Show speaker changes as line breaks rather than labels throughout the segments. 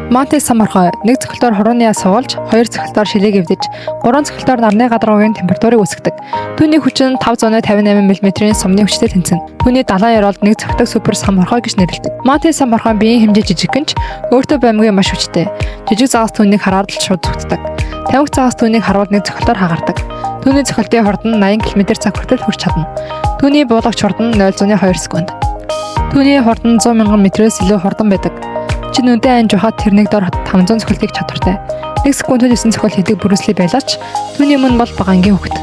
Мантис самархай нэг цохилтоор хорооны суулж, хоёр цохилтоор шилэг эвдэж, гурван цохилтоор нарны гадаргуугийн температурыг үүсгэдэг. Түүний хүч нь 558 мм-ийн сумны хүчтэй тэнцэнэ. Түүний далайн яролд нэг цогтөг супер самархай гэж нэрлэдэг. Мантис самархай биеийн хэмжээ жижигхэн ч өөртөө баймгийн маш хүчтэй. Жижиг загас түүнийг хараад л шууд зүгтдэг. Тамхи загас түүнийг харуул нэг цохилтоор хагардаг. Түүний цохилтын хурд нь 80 км/цаг хүртэл хүрч чадна. Түүний буулагч хурд нь 0.2 секунд. Түүний хурд нь 100 мянган метрээс илүү хурдан байдаг. Чин үдэ анж ухаад тэрнийг дор 500 цохилтыг чадвартай. 1 секундэд 9 цохил хийдэг бүрэлдэхүүн байлаач түүний өмнө бол багаангийн хөвгт.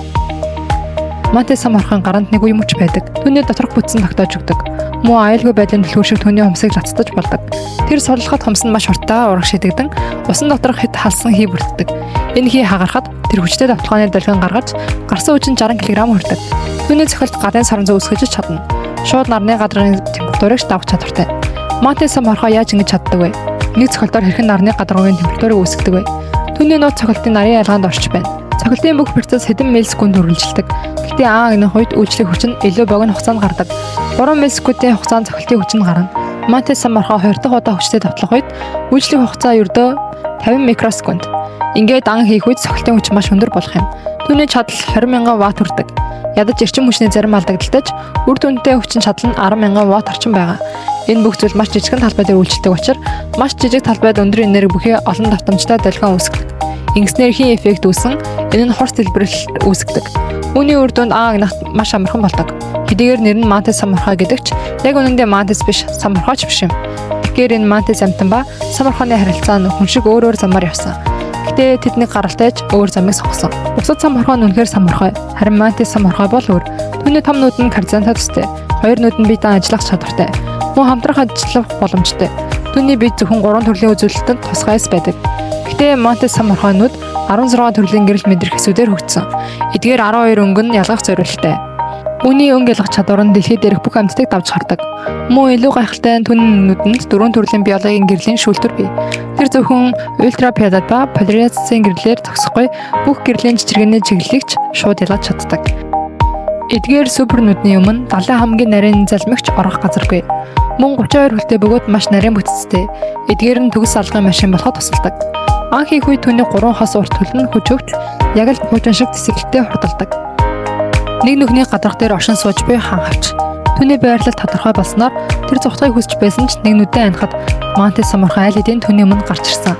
Мантис самархайн гаранд нэг үе мөч байдаг. Түүний доторх бүтсэн тогтоож өгдөг. Муу аюулгүй байдлын түлхүүр шиг түүний хумсыг лацтаж болдог. Тэр суллахад хумс нь маш хурдтай ураг шидэгдэн усан доторх хэд халсан хий бүрддэг. Энэ хий хагарахад тэр хүчтэй давталгааны долгион гаргаж гарсан хүч нь 60 кг хүрдэг. Түүний цохилт гарын саран зөө үсгэж чадна. Шууд нарны гадрын температурыг давах чадвартай. Мантис самархай яаж ингэж чаддаг вэ? Нэг цохилтоор хэрхэн нарны гадаргуугийн температурыг үүсгэдэг вэ? Түүний нууц цохилтын нарын ялгаанд орч байна. Цохилтын бүх процесс хэдэн миллисекунд үргэлжилдэг. Гэхдээ агны үед үйлчлэх хүч нь илүү богино хугацаанд гардаг. 3 миллисекундын хугацаанд цохилтын хүч нь гарна. Мантис самархай 20 дахь удаа хүчтэй давтлах үед үйлчлэх хугацаа ердөө 50 микросекунд. Ингээд ан хийх үед цохилтын хүч маш өндөр болох юм. Түүний чадал 20,000 ватт хүрдэг. Ядаж эрчим хүчний зарим алдагдaltaж үр дүнтэй хүчин чадал нь 10,000 ватт орчим байгаа. Энэ бүх зүйл маш жижигхэн талбай дээр үйлчлдэг учраас маш жижиг талбайд өндөр энерги бүхий олон давтамжтай долгион үүсгэдэг. Ингэснээр хин эффект үүсэн энэ нь хурц дэлбэрэлт үүсгэдэг. Үүний үр дүнд агнахт маш амархан болдог. Хэдийгээр нэр нь мантис самархай гэдэгч яг үнэндээ мантис биш, самархайч биш юм. Тэгэхээр энэ мантис амтан ба самархайны харилцаа нь хүн шиг өөр замаар явсан. Гэтэ тэдний гаралтайж өөр замыг сонгосон. Бусад самархай нь үнэхээр самархай, харин мантис самархай бол өөр. Түүний том нүд нь карзантай төстэй. Хоёр нүд нь биедан ажиллах чадвартай. Мөн хамтрах ажиллах боломжтой. Түүний бие зөвхөн 3 төрлийн үзүүлэлтэнд тусгайс байдаг. Гэтэ мантис самархайнууд 16 төрлийн гэрэл мэдрэх хэсүүдээр хөгжсөн. Эдгээр 12 өнгө нь ялгах зориулттай. Үүний өнгө ялгах чадвар нь дэлхийд дээрх бүх амьтдыг давж хардаг. Мөн илүү гайхалтай нь түүний нүдэнд 4 төрлийн биологийн гэрлийн шүүлтүр бий. Тэр зөвхөн ультрафиолет ба поляризацийн гэрлэлээр зогсохгүй бүх гэрлийн чичиргээний чиглэлийг шууд ялгаж чаддаг. Эдгээр супер нүдний өмнө далайн хамгийн нарийн залмигч орох газаргүй. Мөн 32 хүртэл бөгөөд маш нарийн бүтцтэй. Эдгээр нь төгс алгын машин болоход тусалдаг. Анх их үед түүний 3 хос урт хөл нь хүч өгч яг л хуучин шиг тэсгэлтэй хурдалдаг. Нэг нүхний гадарх дээр оршин сууж буй хан хавч. Түүний байрлал тодорхой болсноор тэр зүгтгыг хүсч байсан ч нэг нүдэн анихад мантис самархай айл эдийн түүний өмнө гарч ирсэн.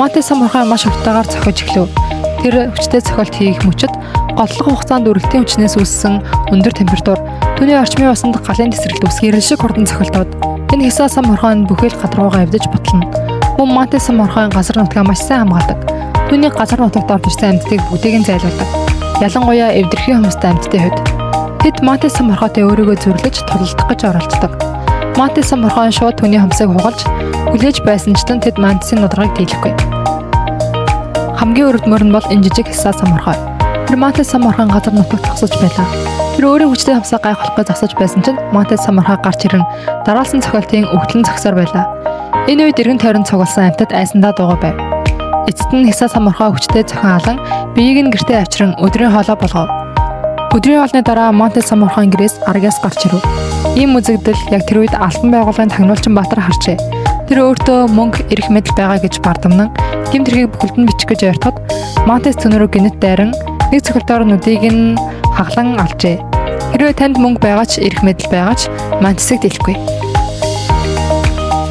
Мантис самархай маш хурдтайгаар цохиж эхлэв. Тэр хүчтэй цохилт хийх мөчөд голлох хугацаанд үргэлтийн хүчнээс үүссэн өндөр температур түүний орчмын усанд галын тесрэлт үүсгэр шиг хурдан цохилдоод энэ хэсаа самархай нь бүхэл гадаргуугаа эвдэж батлана. Мөн мантис самархай газар нутгаа маш сайн хамгаалдаг. Түүний газар нутагт орж ирсэн амьтдыг бүгдийг нь зайлуулдаг. Ялангуяа эвдэрхийн хүмүүстэй амьтдын хувьд тэд мантис самархайтай өөрийгөө зөрлөж тулалдах гэж оролддог. Мантис самархай шууд түүний хумсыг хугалж хүлээж байсан ч тэд мантисын нудрагыг дийлэхгүй. Хамгийн өргөдмөр нь бол энэ жижиг хэсаа самархай. Тэр мантис самархай газар нутагт зогсож байлаа. Тэр өөрийн хүчтэй хумсаа гайхуулах гэж зогсож байсан чинь мантис самархай гарч ирэн дараалсан цохилтын өгтлэн зогсоор байлаа. Энэ үед эргэн тойрон цугласан амьтад айсандаа дуугаа байв. Эцэст нь хэсаа самархай хүчтэй зохион алан биеийг нь гэртээ авчран өдрийн хоолой болгов. Өдрийн хоолны дараа мантис самархайн гэрээс аргаас гарч ирэв. Ийм үзэгдэл яг тэр үед Алтан байгууллагын тагнуулчин Баатар харжээ. Тэр өөртөө мөнгө эрх мэдэл байгаа гэж бардамнан гэмт хэргийг бүхэлд нь бичих гэж ойртоход мантис түнрүү гинэт дайран нэг цохилтоор нүдийг нь хаглан алжээ. Хэрвээ танд мөнгө байгаа ч эрх мэдэл байгаа ч мантисыг дийлэхгүй.